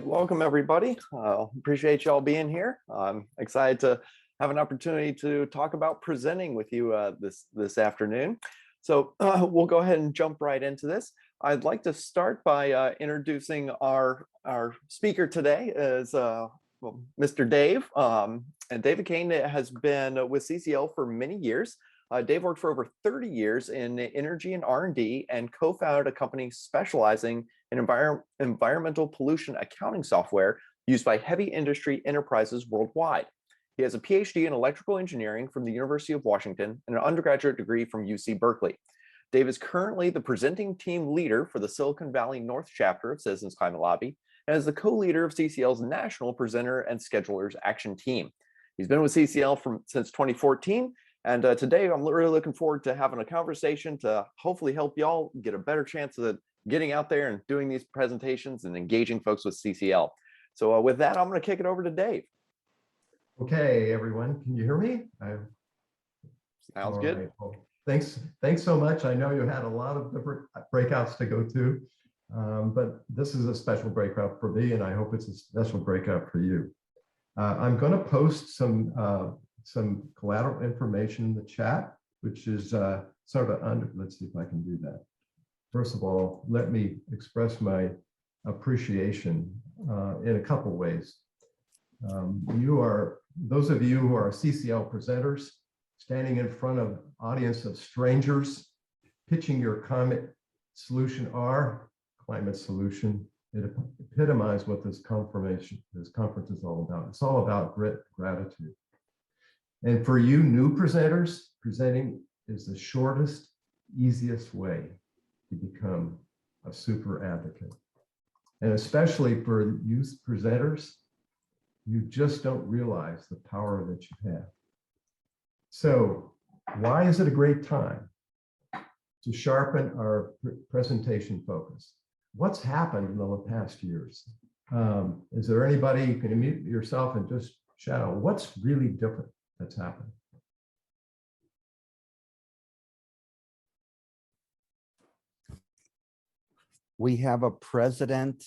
welcome everybody. Appreciate y'all being here. I'm excited to have an opportunity to talk about presenting with you this afternoon. So we'll go ahead and jump right into this. I'd like to start by introducing our speaker today is Mr. Dave. And David Cain has been with CCL for many years. Dave worked for over 30 years in energy and R&D and co-founded a company specializing in environmental pollution accounting software used by heavy industry enterprises worldwide. He has a PhD in electrical engineering from the University of Washington and an undergraduate degree from UC Berkeley. Dave is currently the presenting team leader for the Silicon Valley North chapter of Citizens Climate Lobby and is the co-leader of CCL's National Presenter and Schedulers Action Team. He's been with CCL since 2014. And today, I'm really looking forward to having a conversation to hopefully help y'all get a better chance of getting out there and doing these presentations and engaging folks with CCL. So with that, I'm going to kick it over to Dave. Okay, everyone, can you hear me? Sounds good. Right. Well, thanks so much. I know you had a lot of different breakouts to go to, but this is a special breakout for me, and I hope it's a special breakout for you. I'm going to post some collateral information in the chat, which is sort of under, let's see if I can do that. First of all, let me express my appreciation in a couple ways. Those of you who are CCL presenters, standing in front of an audience of strangers, pitching your climate solution, our climate solution, it epitomizes what this conference is all about. It's all about gratitude. And for you new presenters, presenting is the shortest, easiest way to become a super advocate. And especially for youth presenters, you just don't realize the power that you have. So why is it a great time to sharpen our presentation focus? What's happened in the past years? Is there anybody you can unmute yourself and just shout out what's really different that's happened? We have a president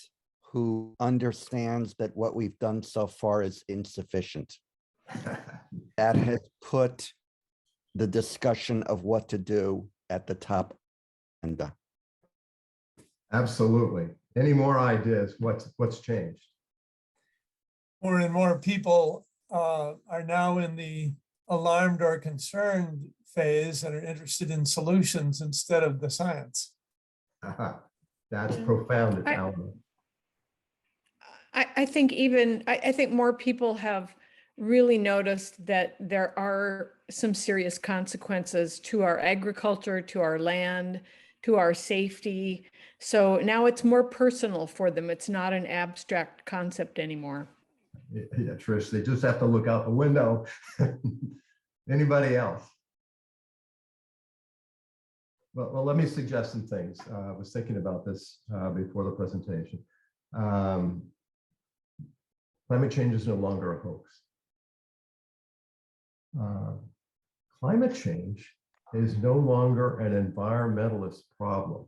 who understands that what we've done so far is insufficient. That has put the discussion of what to do at the top agenda. Absolutely. Any more ideas? What's changed? More and more people are now in the alarmed or concerned phase and are interested in solutions instead of the science. That's profound, Alan. I think more people have really noticed that there are some serious consequences to our agriculture, to our land, to our safety. So now it's more personal for them. It's not an abstract concept anymore. Yeah, Trish, they just have to look out the window. Anybody else? Well, let me suggest some things. I was thinking about this before the presentation. Climate change is no longer a hoax. Climate change is no longer an environmentalist problem.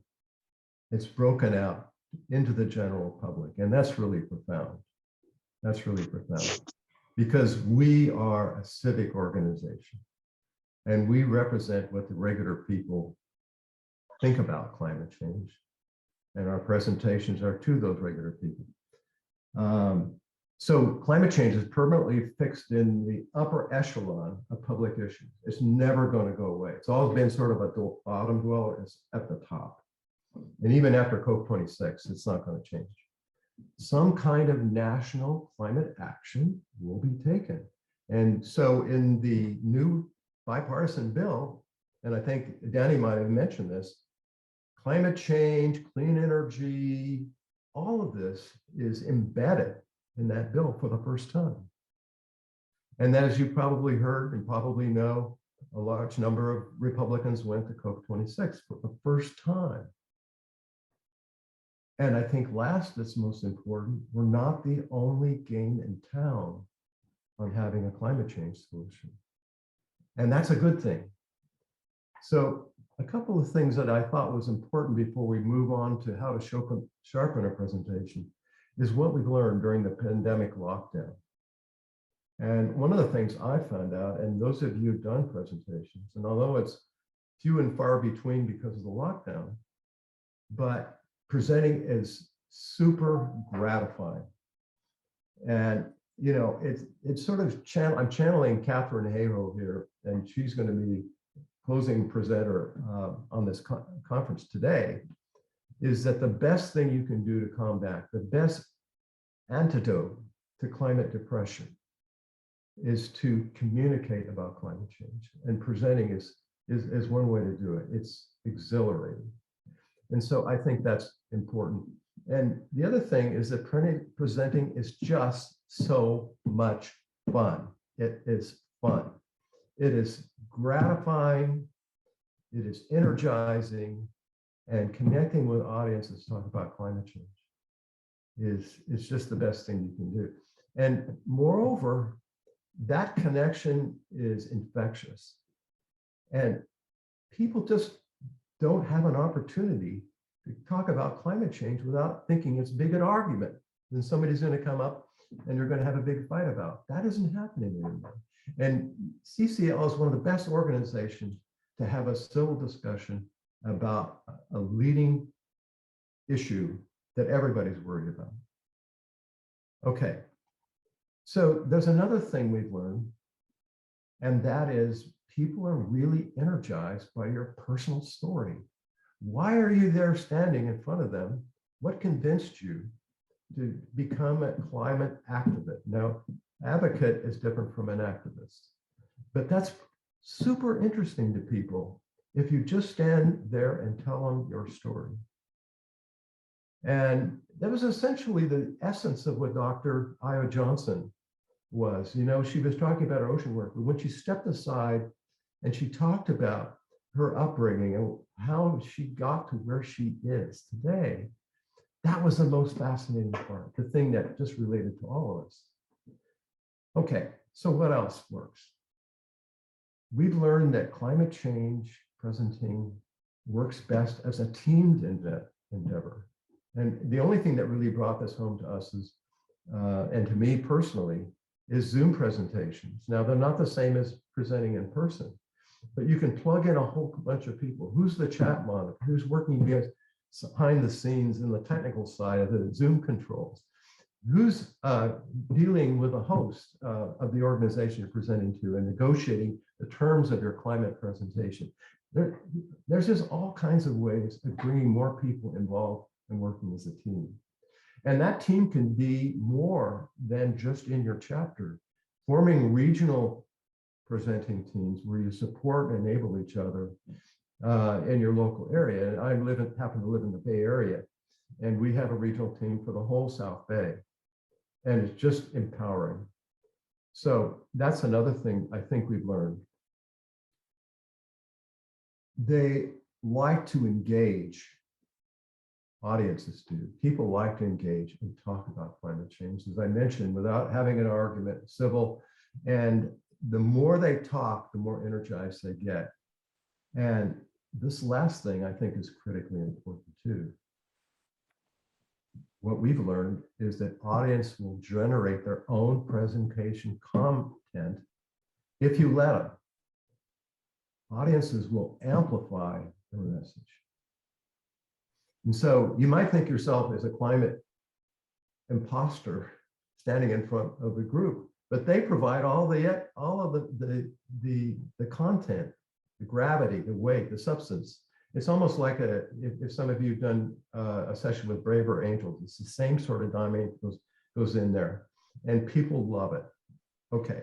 It's broken out into the general public, and that's really profound. That's really profound because we are a civic organization and we represent what the regular people think about climate change, and our presentations are to those regular people. So climate change is permanently fixed in the upper echelon of public issues. It's never going to go away. It's always been sort of a bottom dweller. It's at the top. And even after COP26, it's not going to change. Some kind of national climate action will be taken. And so in the new bipartisan bill, and I think Danny might have mentioned this, climate change, clean energy, all of this is embedded in that bill for the first time. And as you probably heard and probably know, a large number of Republicans went to COP26 for the first time. And I think last, that's most important, we're not the only game in town on having a climate change solution. And that's a good thing. So a couple of things that I thought was important before we move on to how to sharpen our presentation is what we've learned during the pandemic lockdown. And one of the things I found out, and those of you who've done presentations, and although it's few and far between because of the lockdown, but presenting is super gratifying. And you know, it's sort of I'm channeling Catherine Hayhoe here, and she's going to be closing presenter on this conference today, is that the best thing you can do to combat, the best antidote to climate depression is to communicate about climate change. And presenting is one way to do it. It's exhilarating. And so I think that's important. And the other thing is that presenting is just so much fun. It is fun. It is gratifying. It is energizing, and connecting with audiences to talk about climate change is just the best thing you can do. And moreover, that connection is infectious. And people just don't have an opportunity to talk about climate change without thinking it's big an argument. Then somebody's going to come up and you're going to have a big fight about. That isn't happening anymore. And CCL is one of the best organizations to have a civil discussion about a leading issue that everybody's worried about. Okay, so there's another thing we've learned, and that is people are really energized by your personal story. Why are you there standing in front of them? What convinced you to become a climate activist? Now, advocate is different from an activist, but that's super interesting to people if you just stand there and tell them your story. And that was essentially the essence of what Dr. Io Johnson was. You know, she was talking about her ocean work, but when she stepped aside and she talked about her upbringing and how she got to where she is today, that was the most fascinating part, the thing that just related to all of us. Okay, so what else works? We've learned that climate change presenting works best as a teamed endeavor. And the only thing that really brought this home to us is, and to me personally, is Zoom presentations. Now, they're not the same as presenting in person, but you can plug in a whole bunch of people. Who's the chat monitor? Who's working behind the scenes in the technical side of the Zoom controls? Who's dealing with a host of the organization you're presenting to and negotiating the terms of your climate presentation? There's just all kinds of ways of bringing more people involved and working as a team. And that team can be more than just in your chapter, forming regional presenting teams where you support and enable each other in your local area. And I happen to live in the Bay Area, and we have a regional team for the whole South Bay. And it's just empowering. So that's another thing I think we've learned. They like to engage. Audiences do. People like to engage and talk about climate change, as I mentioned, without having an argument, civil. And the more they talk, the more energized they get. And this last thing I think is critically important too. What we've learned is that audience will generate their own presentation content if you let them. Audiences will amplify their message. And so you might think yourself as a climate imposter standing in front of a group, but they provide all of the content, the gravity, the weight, the substance. It's almost like if some of you have done a session with Brave or Angels, it's the same sort of dynamic goes in there, and people love it. Okay.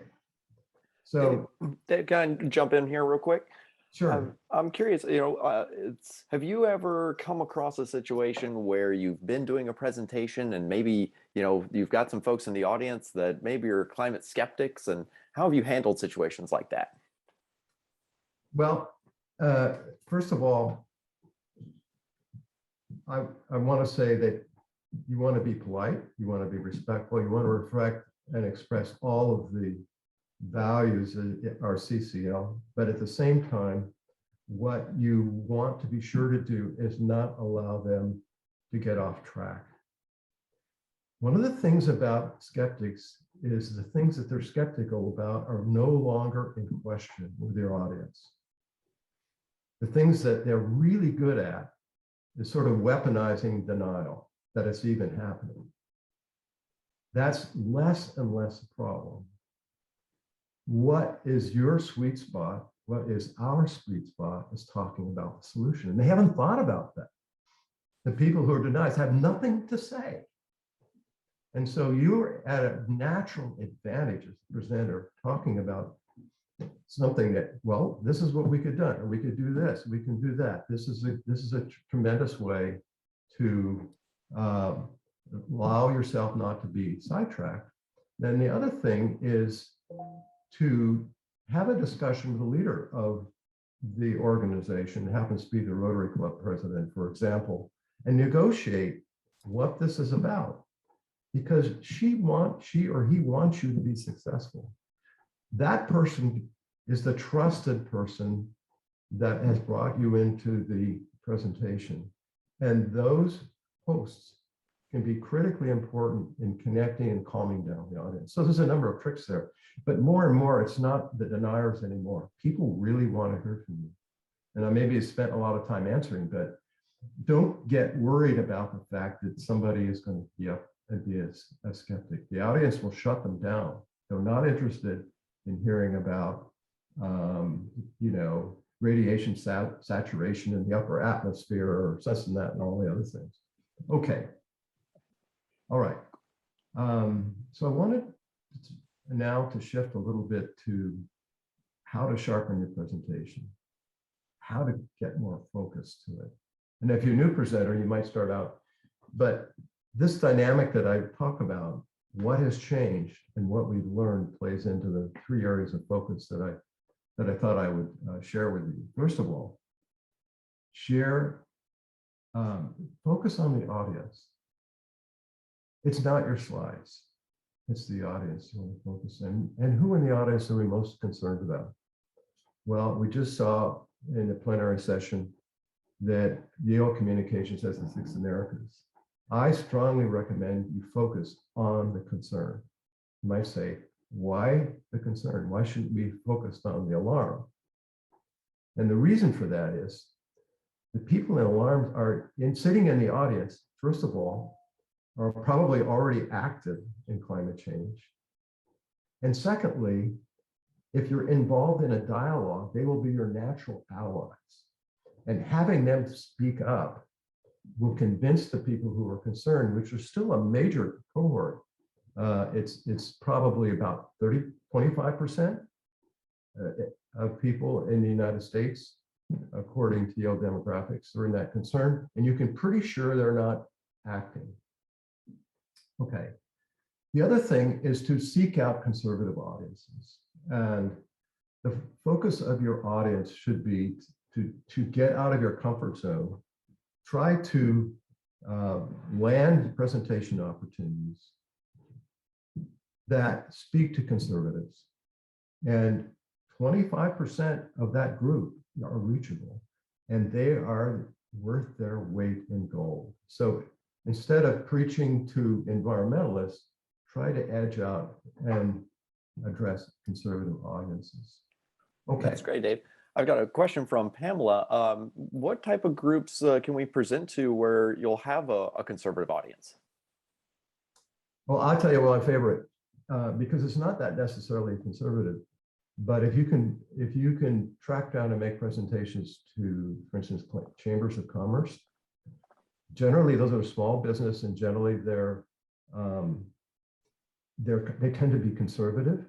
So can I jump in here real quick? Sure. I'm curious, have you ever come across a situation where you've been doing a presentation and maybe, you've got some folks in the audience that maybe are climate skeptics, and how have you handled situations like that? Well, first of all, I want to say that you want to be polite, you want to be respectful, you want to reflect and express all of the values of our CCL, but at the same time, what you want to be sure to do is not allow them to get off track. One of the things about skeptics is the things that they're skeptical about are no longer in question with their audience. The things that they're really good at is sort of weaponizing denial that it's even happening. That's less and less a problem. What is your sweet spot? What is our sweet spot is talking about the solution. And they haven't thought about that. The people who are deniers have nothing to say. And so you're at a natural advantage as a presenter talking about something that, well, this is what we could do, or we could do this, we can do that. This is a tremendous way to allow yourself not to be sidetracked. Then the other thing is to have a discussion with the leader of the organization, it happens to be the Rotary Club president, for example, and negotiate what this is about. Because she or he wants you to be successful. That person is the trusted person that has brought you into the presentation. And those hosts can be critically important in connecting and calming down the audience. So there's a number of tricks there, but more and more, it's not the deniers anymore. People really want to hear from you. And I maybe spent a lot of time answering, but don't get worried about the fact that somebody is going to be up and be a skeptic. The audience will shut them down. They're not interested in hearing about, radiation saturation in the upper atmosphere or such and that and all the other things. Okay. All right. So I wanted now to shift a little bit to how to sharpen your presentation, how to get more focus to it. And if you're a new presenter, you might start out, but this dynamic that I talk about, what has changed and what we've learned plays into the 3 areas of focus that I thought I would share with you. First of all, focus on the audience. It's not your slides, it's the audience you want to focus on. And who in the audience are we most concerned about? Well, we just saw in the plenary session that Yale Communications has the 6 Americas. I strongly recommend you focus on the concern. You might say, why the concern? Why shouldn't we focus on the alarm? And the reason for that is the people in alarms are sitting in the audience, first of all, are probably already active in climate change. And secondly, if you're involved in a dialogue, they will be your natural allies. And having them speak up will convince the people who are concerned, which are still a major cohort. It's probably about 25% of people in the United States, according to Yale demographics, are in that concern. And you can pretty sure they're not acting. Okay. The other thing is to seek out conservative audiences. And the focus of your audience should be to get out of your comfort zone. Try to land presentation opportunities that speak to conservatives. And 25% of that group are reachable, and they are worth their weight in gold. So instead of preaching to environmentalists, try to edge out and address conservative audiences. Okay. That's great, Dave. I've got a question from Pamela. What type of groups can we present to where you'll have a conservative audience? Well, I'll tell you what my favorite, because it's not that necessarily conservative, but if you can track down and make presentations to, for instance, chambers of commerce, generally those are small business, and generally they tend to be conservative.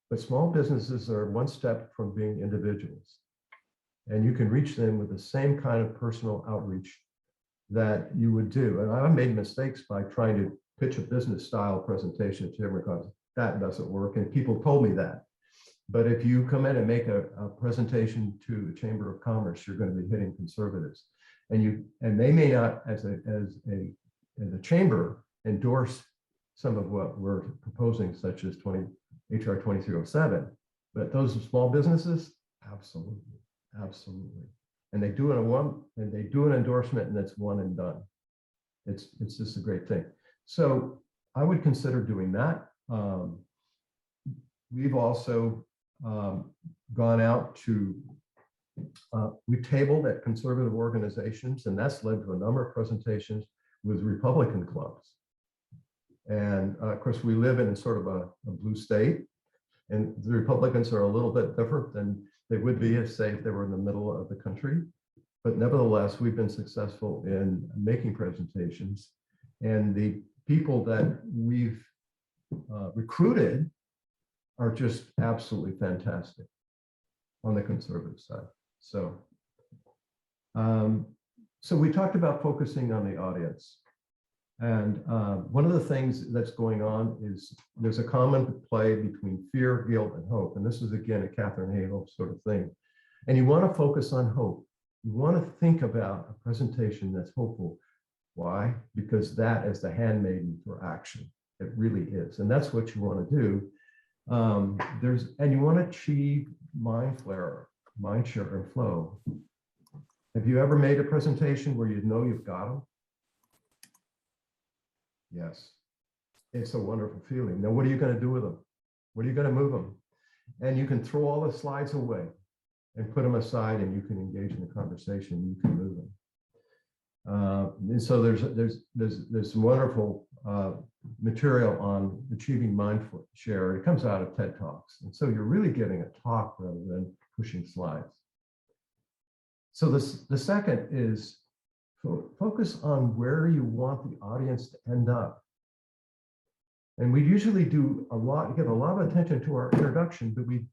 But small businesses are one step from being individuals. And you can reach them with the same kind of personal outreach that you would do. And I've made mistakes by trying to pitch a business style presentation to everyone. That doesn't work. And people told me that. But if you come in and make a presentation to a chamber of commerce, you're going to be hitting conservatives. And they may not, as a chamber, endorse some of what we're proposing, such as HR 2307, but those small businesses, absolutely, absolutely. And they do an endorsement, and it's one and done. It's just a great thing. So I would consider doing that. We've also gone out to, we tabled at conservative organizations, and that's led to a number of presentations with Republican clubs. And of course, we live in sort of a blue state, and the Republicans are a little bit different than they would be if, say, if they were in the middle of the country. But nevertheless, we've been successful in making presentations, and the people that we've recruited are just absolutely fantastic on the conservative side. So, so we talked about focusing on the audience. And one of the things that's going on is there's a common play between fear, guilt, and hope. And this is, again, a Catherine Hale sort of thing. And you want to focus on hope. You want to think about a presentation that's hopeful. Why? Because that is the handmaiden for action. It really is. And that's what you want to do. And you want to achieve mind share and flow. Have you ever made a presentation where you know you've got them? Yes. It's a wonderful feeling. Now, what are you going to do with them? What are you going to move them? And you can throw all the slides away and put them aside, and you can engage in the conversation. You can move them. And so there's some wonderful material on achieving mind share. It comes out of TED Talks. And so you're really giving a talk rather than pushing slides. So the second is focus on where you want the audience to end up. And we usually do give a lot of attention to our introduction, but we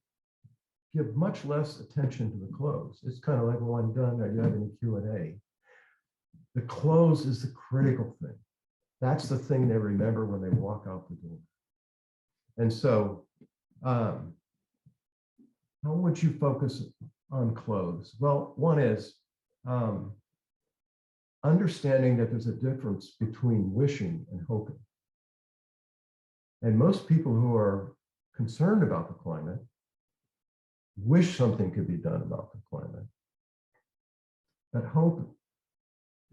give much less attention to the close. It's kind of like, well, I'm done. Are you having a Q&A? The close is the critical thing. That's the thing they remember when they walk out the door. And so, how would you focus on close? Well, one is understanding that there's a difference between wishing and hoping. And most people who are concerned about the climate wish something could be done about the climate. But hope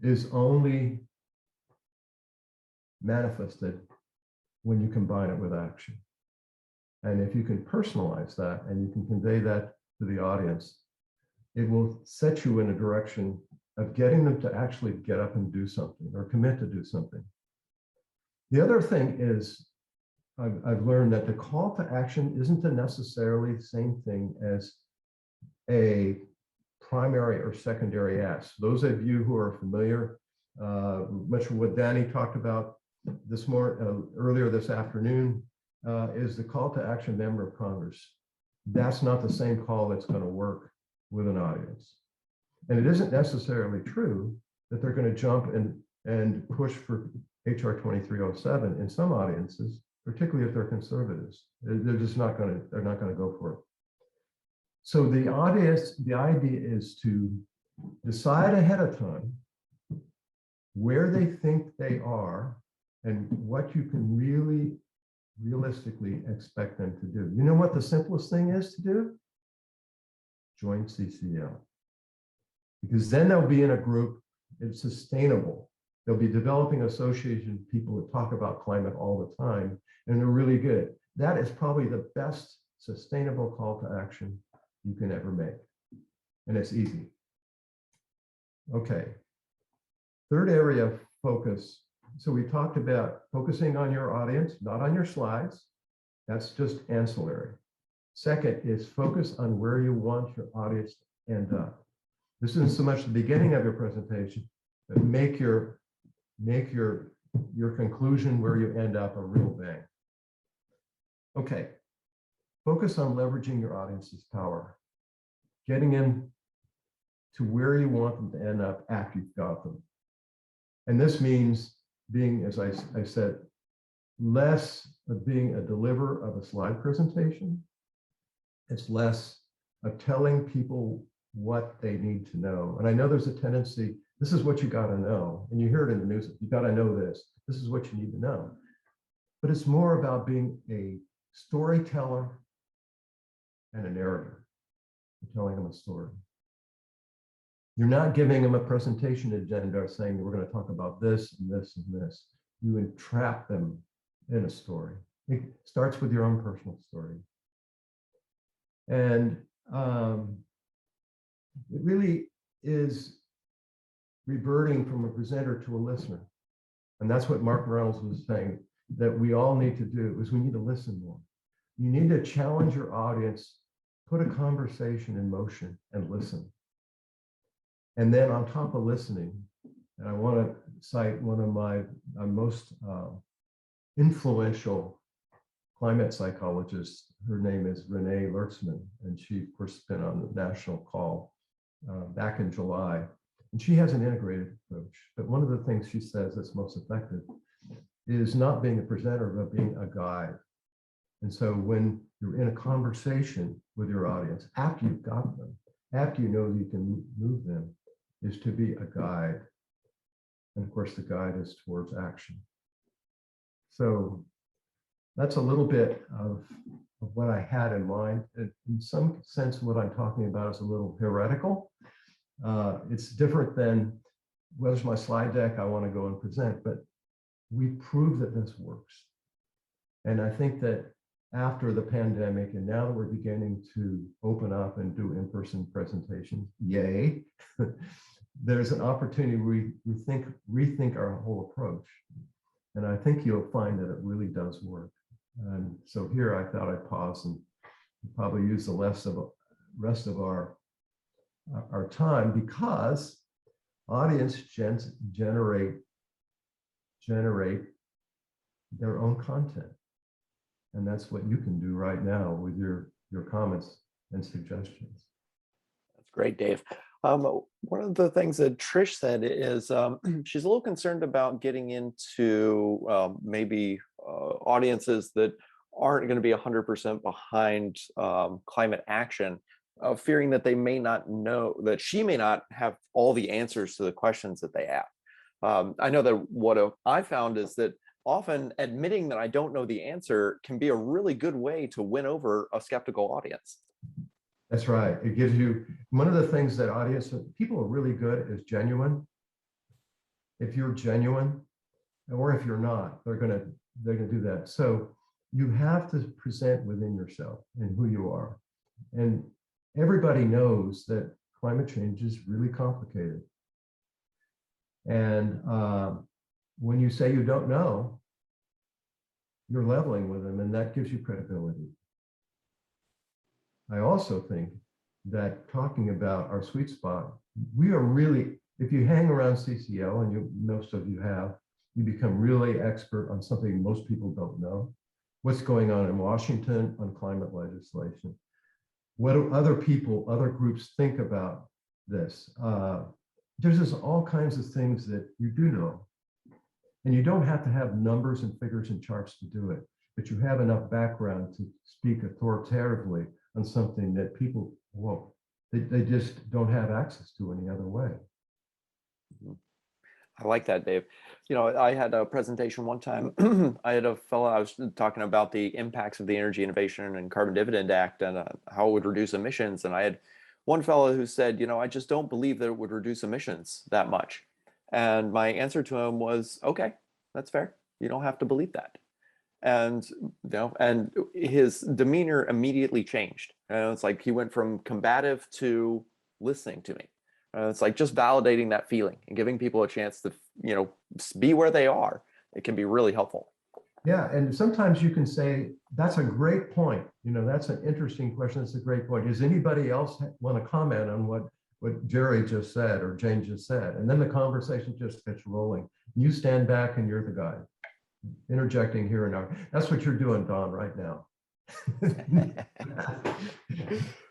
is only manifested when you combine it with action. And if you can personalize that and you can convey that to the audience, it will set you in a direction of getting them to actually get up and do something or commit to do something. The other thing is, I've learned that the call to action isn't necessarily the same thing as a primary or secondary ask. Those of you who are familiar, much of what Danny talked about earlier this afternoon, is the call to action member of Congress. That's not the same call that's going to work with an audience. And it isn't necessarily true that they're going to jump and push for HR 2307 in some audiences, particularly if they're conservatives. They're just not going to go for it. So the idea is to decide ahead of time where they think they are and what you can really realistically expect them to do. You know what the simplest thing is to do? Join CCL. Because then they'll be in a group, it's sustainable. They'll be developing association people that talk about climate all the time, and they're really good. That is probably the best sustainable call to action you can ever make. And it's easy. Okay. Third area of focus. So we talked about focusing on your audience, not on your slides. That's just ancillary. Second is focus on where you want your audience to end up. This isn't so much the beginning of your presentation, but make your conclusion where you end up a real bang. Okay. Focus on leveraging your audience's power, getting in to where you want them to end up after you've got them. And this means being, as I said, less of being a deliverer of a slide presentation. It's less of telling people what they need to know. And I know there's a tendency, this is what you got to know. And you hear it in the news, you got to know this. This is what you need to know. But it's more about being a storyteller and a narrator, telling them a story. You're not giving them a presentation agenda saying we're going to talk about this and this and this. you entrap them in a story. It starts with your own personal story. And it really is reverting from a presenter to a listener. And that's what Mark Reynolds was saying, that we all need to do, is we need to listen more. You need to challenge your audience, put a conversation in motion and listen. And then on top of listening, and I want to cite one of my most influential climate psychologists. Her name is Renee Lertzman, and she, of course, has been on the national call back in July. And she has an integrated approach. But one of the things she says that's most effective is not being a presenter, but being a guide. And so when you're in a conversation with your audience, after you've got them, after you know you can move them, is to be a guide. And of course, the guide is towards action. So that's a little bit of what I had in mind. In some sense, what I'm talking about is a little heretical. It's different than, where's my slide deck? I want to go and present, but we prove that this works. And I think that after the pandemic, and now that we're beginning to open up and do in-person presentations, yay, there's an opportunity we rethink our whole approach. And I think you'll find that it really does work. And so here I thought I'd pause and probably use the rest of our time, because audience generate their own content. And that's what you can do right now with your comments and suggestions. That's great, Dave. One of the things that Trish said is she's a little concerned about getting into maybe audiences that aren't going to be 100% behind climate action, fearing that they may not know, that she may not have all the answers to the questions that they have. I know that what I found is that often admitting that I don't know the answer can be a really good way to win over a skeptical audience. That's right. It gives you, one of the things that people are really good at is genuine. If you're genuine, or if you're not, they're gonna do that. So you have to present within yourself and who you are. And everybody knows that climate change is really complicated. And when you say you don't know, you're leveling with them, and that gives you credibility. I also think that talking about our sweet spot, we are really, if you hang around CCL, and most of you have, you become really expert on something most people don't know. What's going on in Washington on climate legislation? What do other groups think about this? There's just all kinds of things that you do know. And you don't have to have numbers and figures and charts to do it, but you have enough background to speak authoritatively on something that people won't. They just don't have access to any other way. I like that, Dave. You know, I had a presentation one time. I had a fellow, I was talking about the impacts of the Energy Innovation and Carbon Dividend Act and how it would reduce emissions. And I had one fellow who said, you know, I just don't believe that it would reduce emissions that much. And my answer to him was, okay, that's fair. You don't have to believe that. And you know, and his demeanor immediately changed. And it's like he went from combative to listening to me. It's like just validating that feeling and giving people a chance to, you know, be where they are. It can be really helpful. Yeah, and sometimes you can say, that's a great point. You know, that's an interesting question. That's a great point. Does anybody else want to comment on what Jerry just said or Jane just said? And then the conversation just gets rolling. You stand back and you're the guy, interjecting here and now. That's what you're doing, Don, right now.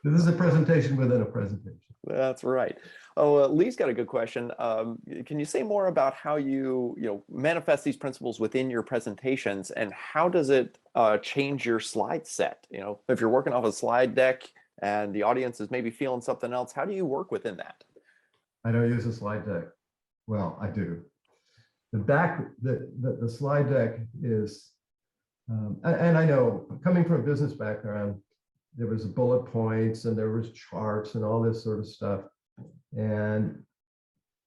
This is a presentation within a presentation. That's right. Oh, Lee's got a good question. Can you say more about how you manifest these principles within your presentations, and how does it change your slide set? You know, if you're working off a slide deck and the audience is maybe feeling something else, how do you work within that? I don't use a slide deck. Well, I do. The slide deck is, and I know, coming from a business background, there was bullet points and there was charts and all this sort of stuff. And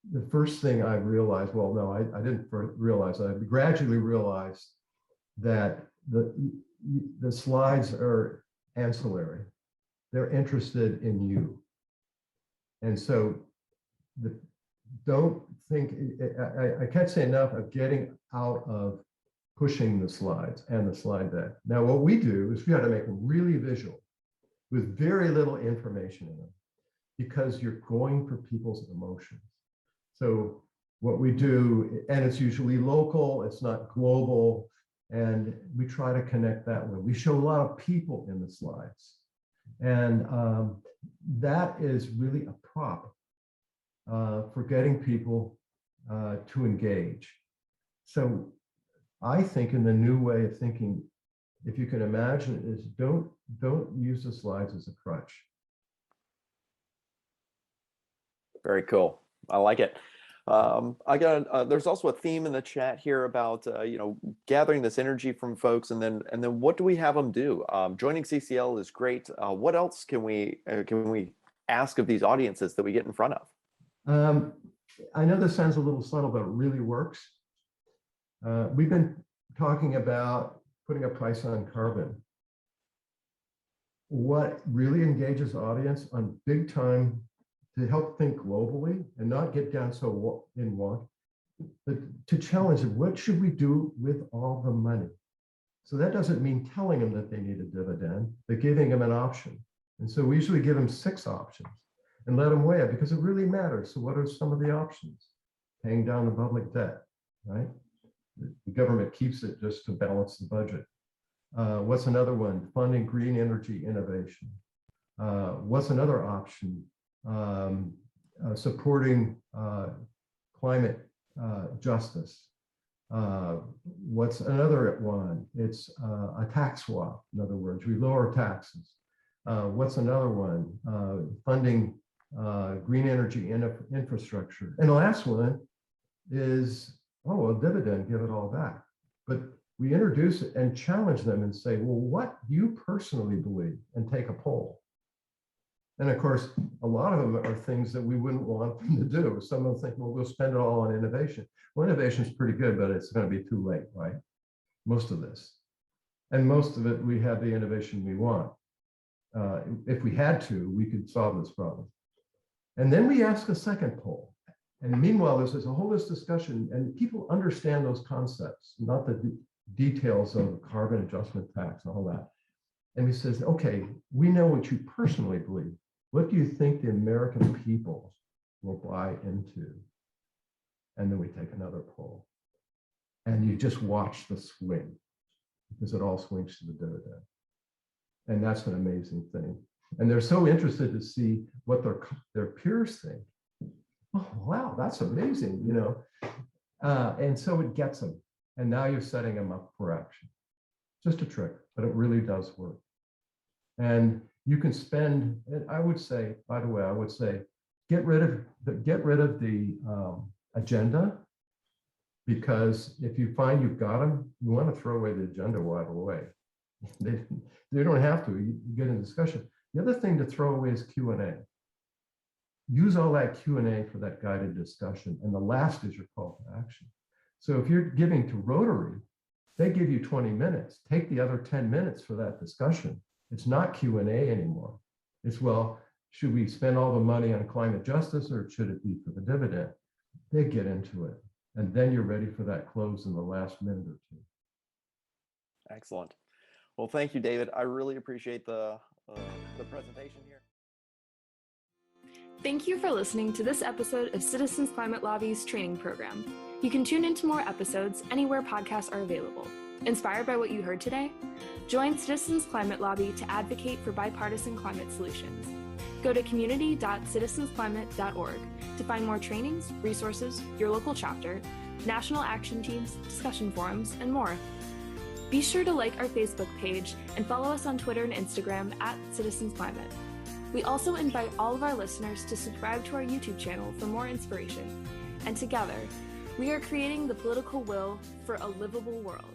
the first thing I realized, well, no, I didn't realize, I gradually realized that the slides are ancillary. They're interested in you. And so don't think, I can't say enough of getting out of pushing the slides and the slide deck. Now, what we do is we got to make them really visual with very little information in them, because you're going for people's emotions. So what we do, and it's usually local, it's not global, and we try to connect that way. We show a lot of people in the slides, and that is really a prop for getting people to engage. So I think in the new way of thinking, if you can imagine it, is don't use the slides as a crutch. Very cool. I like it. There's also a theme in the chat here about gathering this energy from folks, and then what do we have them do? Joining CCL is great. What else can we ask of these audiences that we get in front of? I know this sounds a little subtle, but it really works. We've been talking about putting a price on carbon. What really engages audience on big time to help think globally and not get down so in one, but to challenge them, what should we do with all the money? So that doesn't mean telling them that they need a dividend, but giving them an option. And so we usually give them 6 options and let them weigh it, because it really matters. So what are some of the options? Paying down the public debt, right? The government keeps it just to balance the budget. What's another one? Funding green energy innovation. What's another option? Supporting climate justice. What's another one? It's a tax swap. In other words, we lower taxes. What's another one? Funding green energy infrastructure. And the last one is, a dividend, give it all back. But we introduce it and challenge them and say, well, what do you personally believe? And take a poll. And of course, a lot of them are things that we wouldn't want them to do. Some of them think, well, we'll spend it all on innovation. Well, innovation is pretty good, but it's going to be too late, right? Most of this. And most of it, we have the innovation we want. If we had to, we could solve this problem. And then we ask a second poll. And meanwhile, there's a whole this discussion, and people understand those concepts, not the details of carbon adjustment tax and all that. And he says, okay, we know what you personally believe. What do you think the American people will buy into? And then we take another poll. And you just watch the swing, because it all swings to the dividend. And that's an amazing thing. And they're so interested to see what their peers think. Oh, wow, that's amazing, and so it gets them. And now you're setting them up for action. Just a trick, but it really does work. And you can spend, I would say, by the way, get rid of the agenda, because if you find you've got them, you want to throw away the agenda right away. They don't have to. You get in discussion. The other thing to throw away is Q&A. Use all that Q&A for that guided discussion. And the last is your call to action. So if you're giving to Rotary, they give you 20 minutes. Take the other 10 minutes for that discussion. It's not Q&A anymore. It's, well, should we spend all the money on climate justice, or should it be for the dividend? They get into it. And then you're ready for that close in the last minute or two. Excellent. Well, thank you, David. I really appreciate the presentation here. Thank you for listening to this episode of Citizens Climate Lobby's training program. You can tune into more episodes anywhere podcasts are available. Inspired by what you heard today? Join Citizens Climate Lobby to advocate for bipartisan climate solutions. Go to community.citizensclimate.org to find more trainings, resources, your local chapter, national action teams, discussion forums, and more. Be sure to like our Facebook page and follow us on Twitter and Instagram @CitizensClimate. We also invite all of our listeners to subscribe to our YouTube channel for more inspiration. And together, we are creating the political will for a livable world.